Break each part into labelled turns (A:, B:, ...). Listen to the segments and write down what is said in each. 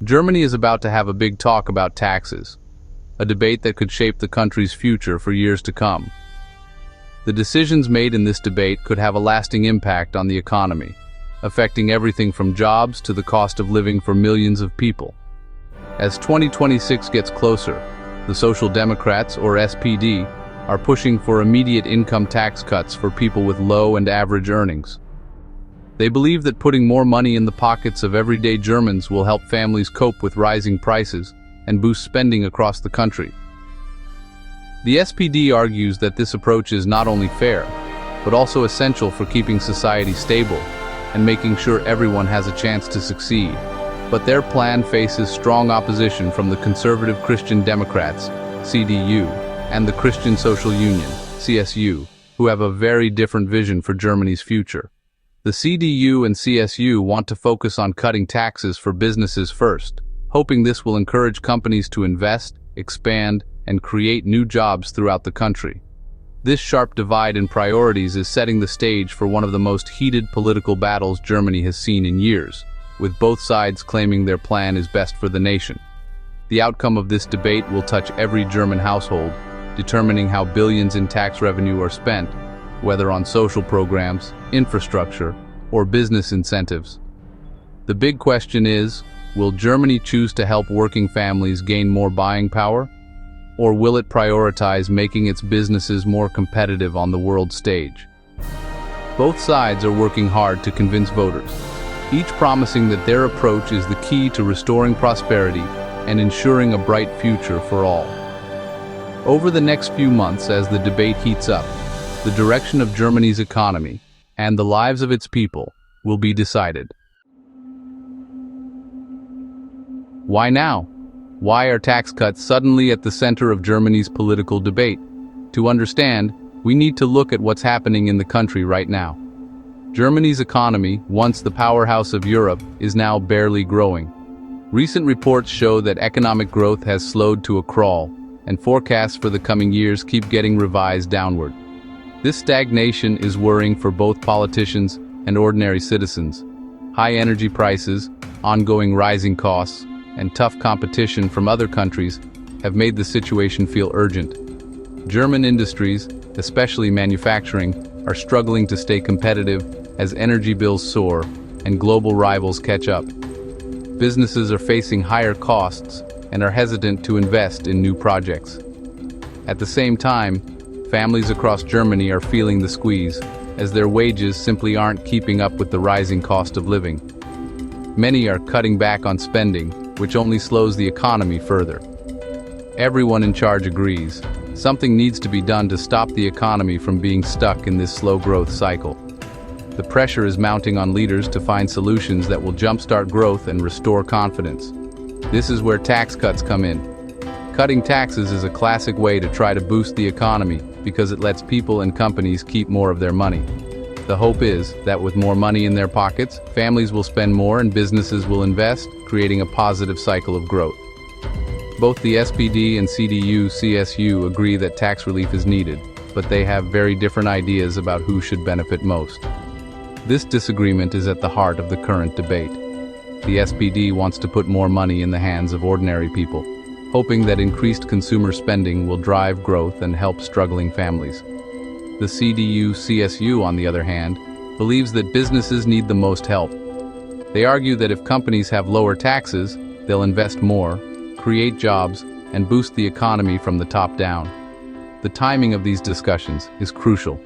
A: Germany is about to have a big talk about taxes, a debate that could shape the country's future for years to come. The decisions made in this debate could have a lasting impact on the economy, affecting everything from jobs to the cost of living for millions of people. As 2026 gets closer, the Social Democrats, or SPD, are pushing for immediate income tax cuts for people with low and average earnings. They believe that putting more money in the pockets of everyday Germans will help families cope with rising prices and boost spending across the country. The SPD argues that this approach is not only fair, but also essential for keeping society stable and making sure everyone has a chance to succeed. But their plan faces strong opposition from the Conservative Christian Democrats, CDU, and the Christian Social Union, CSU, who have a very different vision for Germany's future. The CDU and CSU want to focus on cutting taxes for businesses first, hoping this will encourage companies to invest, expand, and create new jobs throughout the country. This sharp divide in priorities is setting the stage for one of the most heated political battles Germany has seen in years, with both sides claiming their plan is best for the nation. The outcome of this debate will touch every German household, determining how billions in tax revenue are spent, whether on social programs, infrastructure, or business incentives. The big question is, will Germany choose to help working families gain more buying power? Or will it prioritize making its businesses more competitive on the world stage? Both sides are working hard to convince voters, each promising that their approach is the key to restoring prosperity and ensuring a bright future for all. Over the next few months, as the debate heats up, the direction of Germany's economy and the lives of its people will be decided. Why now? Why are tax cuts suddenly at the center of Germany's political debate? To understand, we need to look at what's happening in the country right now. Germany's economy, once the powerhouse of Europe, is now barely growing. Recent reports show that economic growth has slowed to a crawl, and forecasts for the coming years keep getting revised downward. This stagnation is worrying for both politicians and ordinary citizens. High energy prices, ongoing rising costs, and tough competition from other countries have made the situation feel urgent. German industries, especially manufacturing, are struggling to stay competitive as energy bills soar and global rivals catch up. Businesses are facing higher costs and are hesitant to invest in new projects. At the same time, families across Germany are feeling the squeeze, as their wages simply aren't keeping up with the rising cost of living. Many are cutting back on spending, which only slows the economy further. Everyone in charge agrees. Something needs to be done to stop the economy from being stuck in this slow growth cycle. The pressure is mounting on leaders to find solutions that will jumpstart growth and restore confidence. This is where tax cuts come in. Cutting taxes is a classic way to try to boost the economy because it lets people and companies keep more of their money. The hope is that with more money in their pockets, families will spend more and businesses will invest, creating a positive cycle of growth. Both the SPD and CDU-CSU agree that tax relief is needed, but they have very different ideas about who should benefit most. This disagreement is at the heart of the current debate. The SPD wants to put more money in the hands of ordinary people, hoping that increased consumer spending will drive growth and help struggling families. The CDU-CSU, on the other hand, believes that businesses need the most help. They argue that if companies have lower taxes, they'll invest more, create jobs, and boost the economy from the top down. The timing of these discussions is crucial.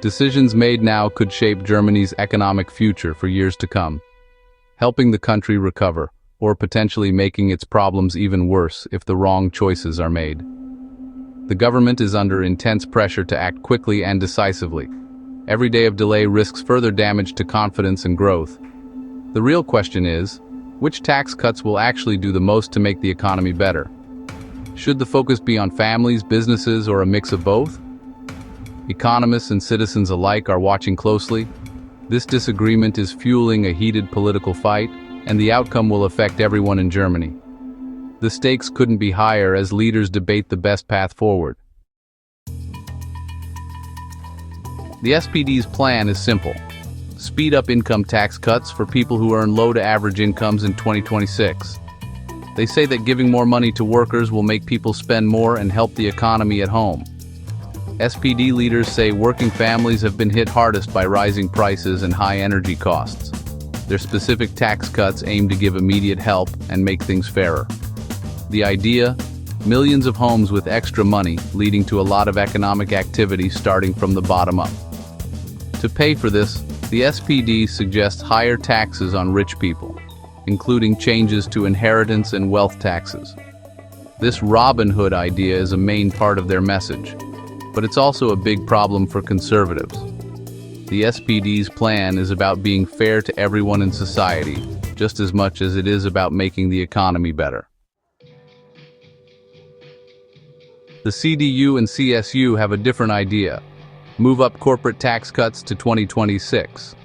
A: Decisions made now could shape Germany's economic future for years to come, helping the country recover, or potentially making its problems even worse if the wrong choices are made. The government is under intense pressure to act quickly and decisively. Every day of delay risks further damage to confidence and growth. The real question is, which tax cuts will actually do the most to make the economy better? Should the focus be on families, businesses, or a mix of both? Economists and citizens alike are watching closely. This disagreement is fueling a heated political fight, and the outcome will affect everyone in Germany. The stakes couldn't be higher as leaders debate the best path forward. The SPD's plan is simple. Speed up income tax cuts for people who earn low to average incomes in 2026. They say that giving more money to workers will make people spend more and help the economy at home. SPD leaders say working families have been hit hardest by rising prices and high energy costs. Their specific tax cuts aim to give immediate help and make things fairer. The idea? Millions of homes with extra money, leading to a lot of economic activity starting from the bottom up. To pay for this, the SPD suggests higher taxes on rich people, including changes to inheritance and wealth taxes. This Robin Hood idea is a main part of their message, but it's also a big problem for conservatives. The SPD's plan is about being fair to everyone in society, just as much as it is about making the economy better. The CDU and CSU have a different idea: move up corporate tax cuts to 2026.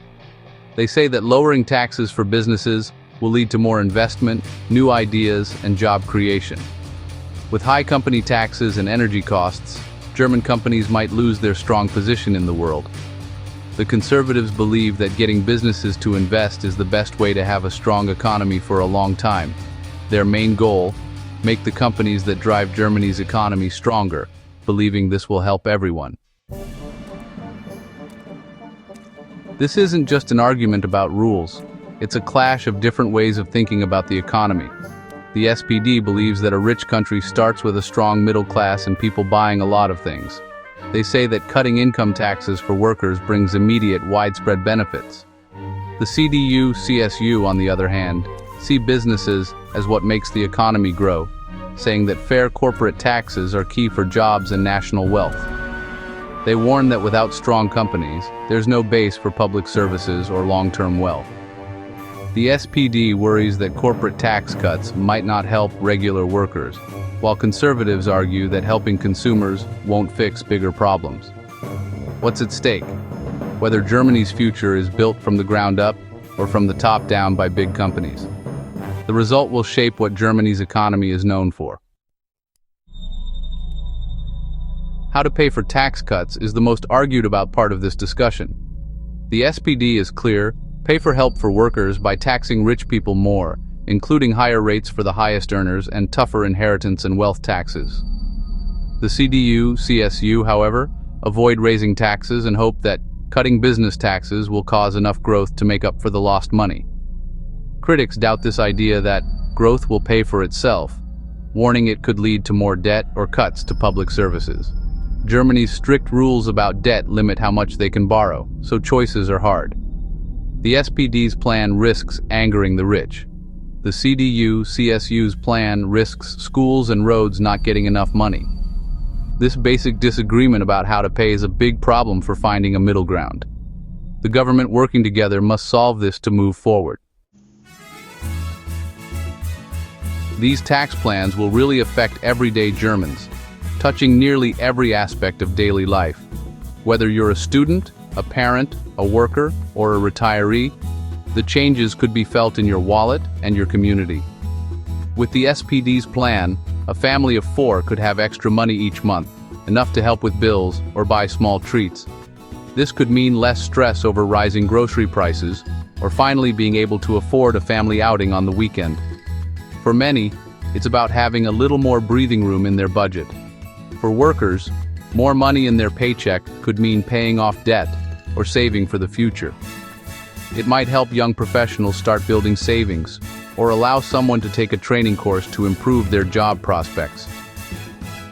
A: They say that lowering taxes for businesses will lead to more investment, new ideas, and job creation. With high company taxes and energy costs, German companies might lose their strong position in the world. The conservatives believe that getting businesses to invest is the best way to have a strong economy for a long time. Their main goal: make the companies that drive Germany's economy stronger, believing this will help everyone. This isn't just an argument about rules. It's a clash of different ways of thinking about the economy. The SPD believes that a rich country starts with a strong middle class and people buying a lot of things. They say that cutting income taxes for workers brings immediate, widespread benefits. The CDU-CSU, on the other hand, see businesses as what makes the economy grow, saying that fair corporate taxes are key for jobs and national wealth. They warn that without strong companies, there's no base for public services or long-term wealth. The SPD worries that corporate tax cuts might not help regular workers, while conservatives argue that helping consumers won't fix bigger problems. What's at stake? Whether Germany's future is built from the ground up or from the top down by big companies. The result will shape what Germany's economy is known for. How to pay for tax cuts is the most argued about part of this discussion. The SPD is clear: pay for help for workers by taxing rich people more, including higher rates for the highest earners and tougher inheritance and wealth taxes. The CDU-CSU, however, avoid raising taxes and hope that cutting business taxes will cause enough growth to make up for the lost money. Critics doubt this idea that growth will pay for itself, warning it could lead to more debt or cuts to public services. Germany's strict rules about debt limit how much they can borrow, so choices are hard. The SPD's plan risks angering the rich. The CDU-CSU's plan risks schools and roads not getting enough money. This basic disagreement about how to pay is a big problem for finding a middle ground. The government working together must solve this to move forward. These tax plans will really affect everyday Germans, touching nearly every aspect of daily life. Whether you're a student, a parent, a worker, or a retiree, the changes could be felt in your wallet and your community. With the SPD's plan, a family of 4 could have extra money each month, enough to help with bills or buy small treats. This could mean less stress over rising grocery prices, or finally being able to afford a family outing on the weekend. For many, it's about having a little more breathing room in their budget. For workers, more money in their paycheck could mean paying off debt or saving for the future. It might help young professionals start building savings, or allow someone to take a training course to improve their job prospects.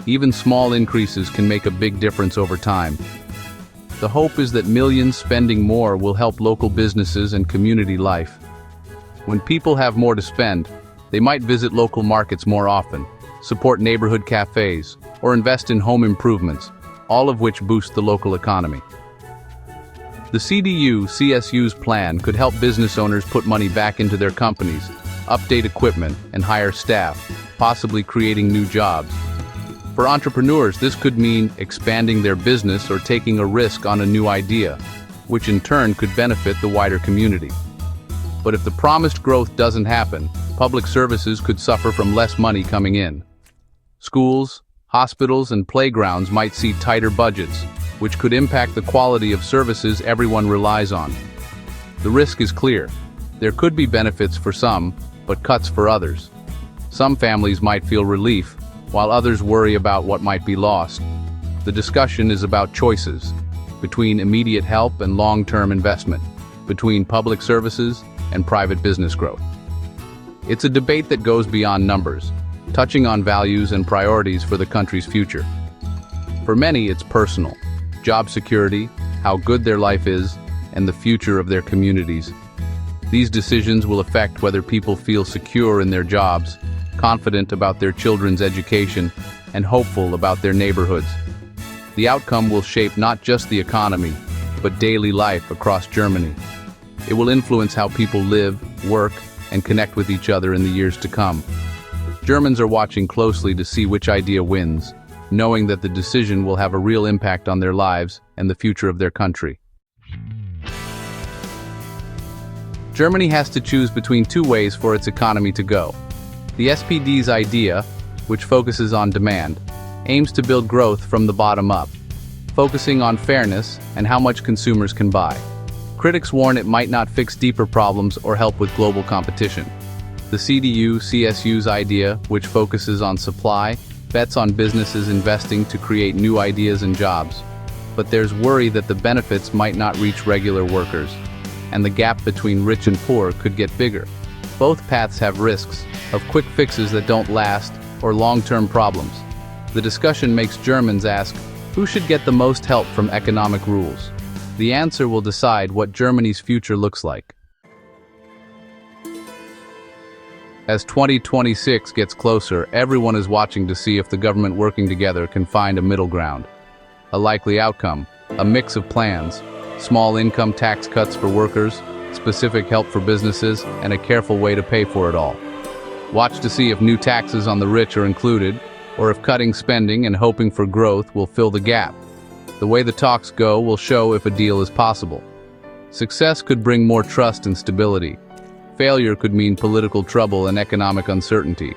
A: Even small increases can make a big difference over time. The hope is that millions spending more will help local businesses and community life. When people have more to spend, they might visit local markets more often, support neighborhood cafes, or invest in home improvements, all of which boost the local economy. The CDU-CSU's plan could help business owners put money back into their companies, update equipment, and hire staff, possibly creating new jobs. For entrepreneurs, this could mean expanding their business or taking a risk on a new idea, which in turn could benefit the wider community. But if the promised growth doesn't happen, public services could suffer from less money coming in. Schools, hospitals, and playgrounds might see tighter budgets, which could impact the quality of services everyone relies on. The risk is clear. There could be benefits for some, but cuts for others. Some families might feel relief, while others worry about what might be lost. The discussion is about choices, between immediate help and long-term investment, between public services and private business growth. It's a debate that goes beyond numbers, touching on values and priorities for the country's future. For many, it's personal: job security, how good their life is, and the future of their communities. These decisions will affect whether people feel secure in their jobs, confident about their children's education, and hopeful about their neighborhoods. The outcome will shape not just the economy, but daily life across Germany. It will influence how people live, work, and connect with each other in the years to come. Germans are watching closely to see which idea wins, knowing that the decision will have a real impact on their lives and the future of their country. Germany has to choose between two ways for its economy to go. The SPD's idea, which focuses on demand, aims to build growth from the bottom up, focusing on fairness and how much consumers can buy. Critics warn it might not fix deeper problems or help with global competition. The CDU-CSU's idea, which focuses on supply, bets on businesses investing to create new ideas and jobs. But there's worry that the benefits might not reach regular workers, and the gap between rich and poor could get bigger. Both paths have risks of quick fixes that don't last or long-term problems. The discussion makes Germans ask, who should get the most help from economic rules? The answer will decide what Germany's future looks like. As 2026 gets closer, everyone is watching to see if the government working together can find a middle ground. A likely outcome: a mix of plans, small income tax cuts for workers, specific help for businesses, and a careful way to pay for it all. Watch to see if new taxes on the rich are included, or if cutting spending and hoping for growth will fill the gap. The way the talks go will show if a deal is possible. Success could bring more trust and stability. Failure could mean political trouble and economic uncertainty.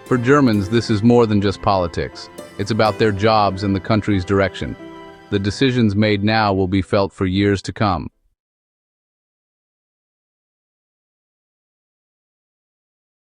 A: For Germans, this is more than just politics. It's about their jobs and the country's direction. The decisions made now will be felt for years to come.